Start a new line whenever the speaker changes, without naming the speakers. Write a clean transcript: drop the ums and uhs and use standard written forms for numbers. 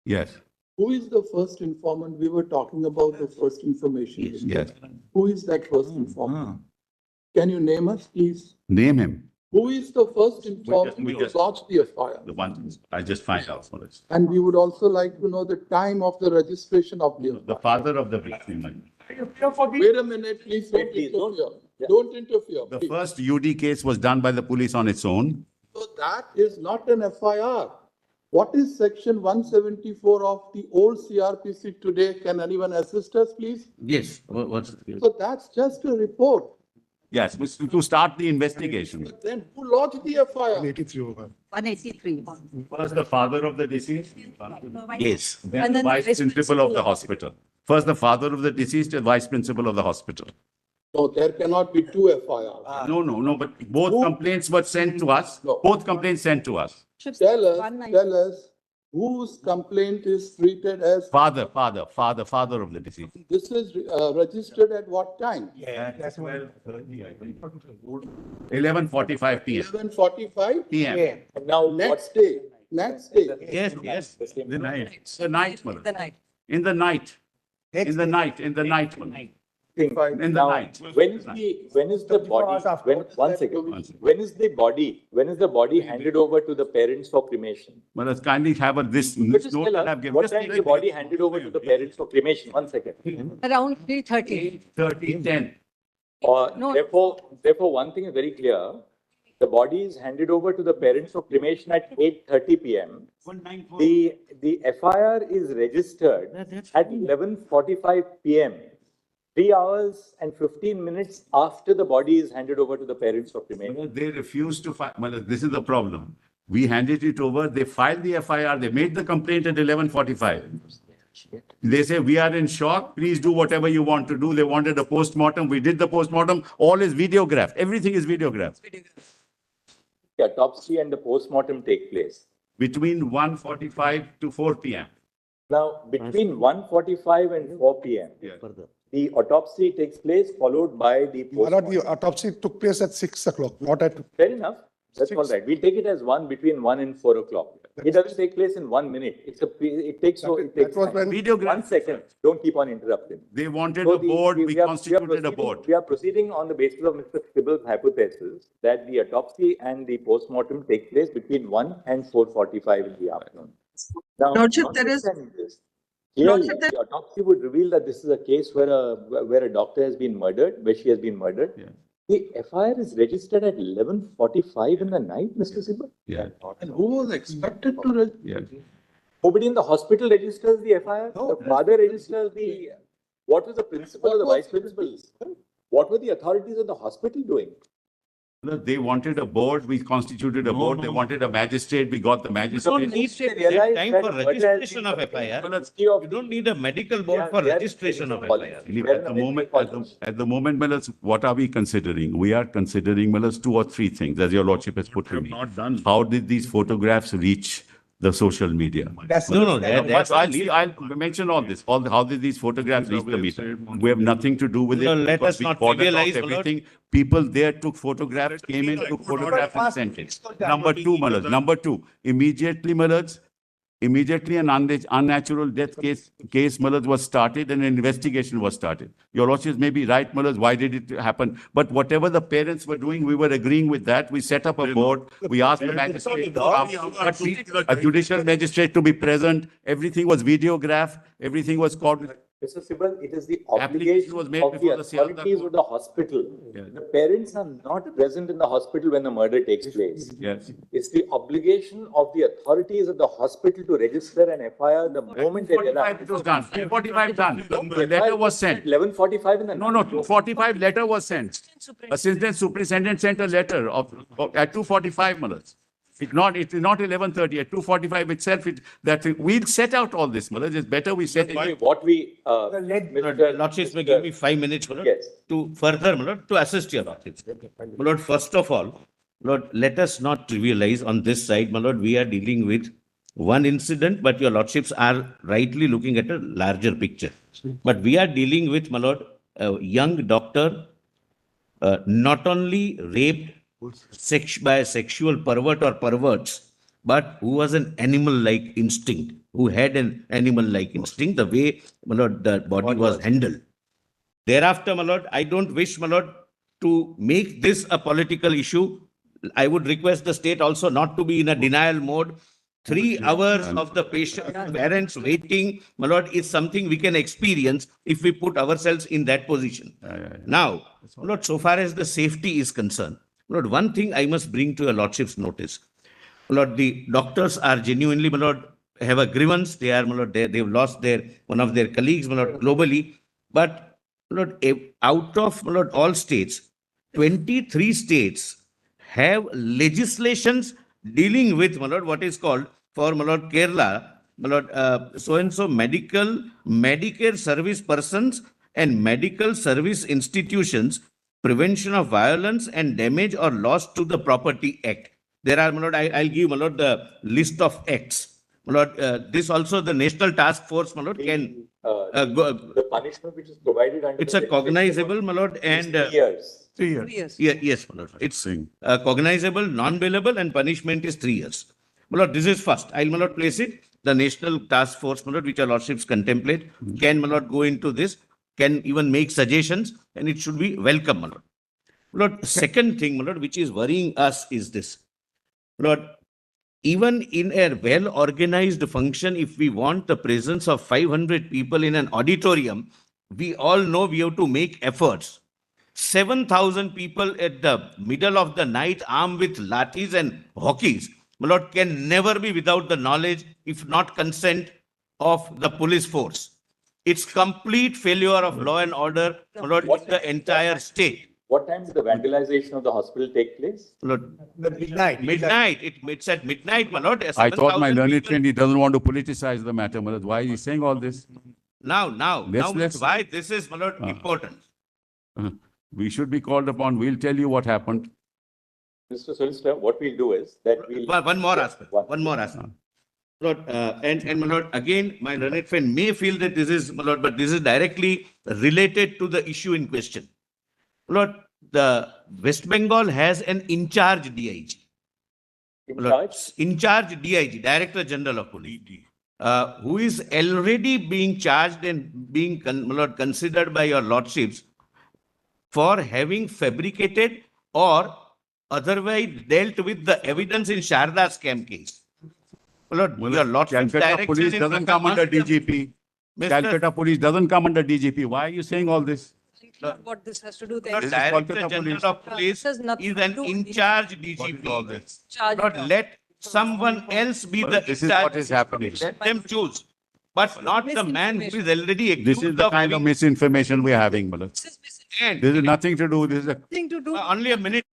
Yes,
Who is the first informant? We were talking about the first information.
yes.
Who is that first informant? Can you name us, please?
Name him.
Who is the first informant
we
to
just-
launch the FIR?
The one, I just find out for us.
And we would also like to know the time of the registration of the
The
FIR.
father of the victim.
Wait a minute, please don't interfere. Don't interfere,
The
please.
first UD case was done by the police on its own.
So that is not an FIR. What is section 174 of the old CRPC today? Can anyone assist us, please?
Yes, what's it?
So that's just a report.
Yes, to start the investigation.
But then who lodged the FIR?
183.
First, the father of the deceased.
Yes.
Then
And
the
then the
vice
vice
principal of the
principal.
hospital. First, the father of the deceased and vice principal of the hospital.
No, there cannot be two FIRs.
No, but both complaints were sent to us.
No.
Both complaints sent to us.
Tell us whose complaint is treated as,
Father of the deceased.
this is registered at what time?
11:45 p.m.
11:45?
PM.
Now, next day.
Yes.
The night, Mother.
The night.
In the night. In the night, Mother. In the
Now,
night.
when is the body, one second, when is the body handed over to the parents for cremation?
Mother, kindly have this
Just
note
tell
that I've
us,
given.
what
Just
time is the body handed over to the parents for cremation? One second.
Around 3:30.
8:30, 10.
No.
Therefore, one thing is very clear. The body is handed over to the parents for cremation at 8:30 PM. The FIR is registered at 11:45 PM. 3 hours and 15 minutes after the body is handed over to the parents for cremation.
They refused to file. Well, this is the problem. We handed it over. They filed the FIR. They made the complaint at 11:45. They say, we are in shock. Please do whatever you want to do. They wanted a postmortem. We did the postmortem. All is videographed. Everything is videographed.
The autopsy and the postmortem take place.
Between 1:45 to 4 p.m.
Now, between 1:45 and 4 PM, the autopsy takes place followed by the
My lord,
postmortem.
the autopsy took place at 6 o'clock, not at,
Fair enough. That's all right. We'll take it as one between 1 and 4 o'clock. It doesn't take place in 1 minute. It takes
that was
time.
when,
Videograph.
1 second. Don't keep on interrupting.
They wanted
So
a board. We
are
constituted a
proceeding-
board.
We are proceeding on the basis of Mr. Sibal's hypothesis that the autopsy and the postmortem take place between 1 and 4:45 in the afternoon. Now,
Lordship, there is-
notwithstanding this, clearly,
Lordship, there-
the autopsy would reveal that this is a case where a doctor has been murdered, where she has been murdered.
Yeah.
The FIR is registered at 11:45 in the night, Mr. Sibal.
Yeah,
And who was expected to
yeah.
Nobody in the hospital registers the FIR. The father registers the, what was the principal or the vice principal? What were the authorities of the hospital doing?
Look, they wanted a board. We constituted a board. They wanted a magistrate. We got the
You don't
magistrate.
need
They
that
realize
time
that
for
murder has
registration
been
of
committed.
FIR.
Well, let's-
You don't need a medical board for
They are-
registration of FIR.
At the moment, at the moment, Mellas, what are we considering? We are considering, Mellas, 2 or 3 things, as your lordship has put to me.
Not done.
How did these photographs reach the social media?
No, that's.
I'll mention all this, how did these photographs reach the media? We have nothing to do with it.
No, let
because
us
we
not
cordoned off
trivialize, my lord.
everything. People there took photographs, came in, took photographs and sent it. Number 2, Mellas, number 2, immediately, Mellas, immediately an unnatural death case, Mellas, was started and an investigation was started. Your lordship may be right, Mellas, why did it happen? But whatever the parents were doing, we were agreeing with that. We set up a board. We asked the magistrate to come, a judicial magistrate to be present. Everything was videographed. Everything was called.
Mr. Sibal, it is the
Application
obligation
was made
of the
before the Sialda
authorities
court.
of the hospital.
Yeah.
The parents are not present in the hospital when the murder takes place.
Yes.
It's the obligation of the authorities of the hospital to register an FIR the moment they
45 it was done. 45 done. The letter was sent.
11:45 in the
No, 245 letter was sent. Assistant superintendent sent a letter at 2:45, Mellas. It's not 11:30, at 2:45 itself, we'll set out all this, Mellas. It's better we set it.
What we, Mr.
Lordships may give me 5 minutes, my lord,
Yes.
to further, my lord, to assist your lordships. My lord, first of all, Lord, let us not trivialize on this side, my lord, we are dealing with one incident, but your lordships are rightly looking at a larger picture. But we are dealing with, my lord, a young doctor, not only raped by a sexual pervert or perverts, but who was an animal-like instinct, who had an animal-like instinct, the way, my lord, the body was handled. Thereafter, my lord, I don't wish, my lord, to make this a political issue. I would request the state also not to be in a denial mode. 3 hours of the patient, parents waiting, my lord, is something we can experience if we put ourselves in that position. Now, my lord, so far as the safety is concerned, my lord, one thing I must bring to your lordship's notice. My lord, the doctors are genuinely, my lord, have a grievance. They are, my lord, they've lost one of their colleagues, my lord, globally. But, my lord, out of, my lord, all states, 23 states have legislations dealing with, my lord, what is called for, my lord, Kerala, my lord, so-and-so Medicare service persons and medical service institutions, Prevention of Violence and Damage or Loss to the Property Act. There are, my lord, I'll give, my lord, the list of acts. My lord, this also the National Task Force, my lord, can go.
The punishment which is provided under.
It's a
the
cognizable, my lord,
is
and
3 years.
3 years.
Yes.
yes, my lord. It's cognizable, non-bailable, and punishment is 3 years. My lord, this is first. I'll, my lord, place it. The National Task Force, my lord, which our lordships contemplate, can, my lord, go into this, can even make suggestions, and it should be welcome, my lord. My lord, second thing, my lord, which is worrying us is this. My lord, even in a well-organized function, if we want the presence of 500 people in an auditorium, we all know we have to make efforts. 7,000 people at the middle of the night armed with lathis and hockeys, my lord, can never be without the knowledge, if not consent, of the police force. It's complete failure of law and order, my lord, in the entire state.
What time did the vandalization of the hospital take place?
My lord,
Midnight.
midnight, it's at midnight, my lord.
I thought my
7,000
learned
people-
friend, he doesn't want to politicize the matter, my lord. Why is he saying all this?
Now,
Let's-
why this is, my lord, important.
We should be called upon. We'll tell you what happened.
Mr. Solicitor, what we'll do is that we'll.
One more aspect,
One-
one more aspect. Lord, and my lord, again, my learned friend may feel that this is, my lord, but this is directly related to the issue in question. Lord, the West Bengal has an in-charge DIG.
In
Lord,
charge?
in-charge DIG, Director General of Police, who is already being charged and being, my lord, considered by your lordships for having fabricated or otherwise dealt with the evidence in Sharda scam case. My lord, your lordship's
Calcutta
direction
police
in
doesn't come under
Mr.
DGP.
Mr.
Calcutta police doesn't come under DGP. Why are you saying all this?
What this has to do
Lord,
there.
This is
Director
Kolkata
General
Police.
of Police
This has nothing
is
to
an
do with
in-charge
What is all
DGP.
this?
Charge.
Lord, let someone else be the
This is
in-charge.
what is happening.
Let them choose, but not the man who is already
This
accused
is the kind of
having-
misinformation we're having, my lord.
This is
And
This is nothing to do, this is a
nothing to do.
only a minute.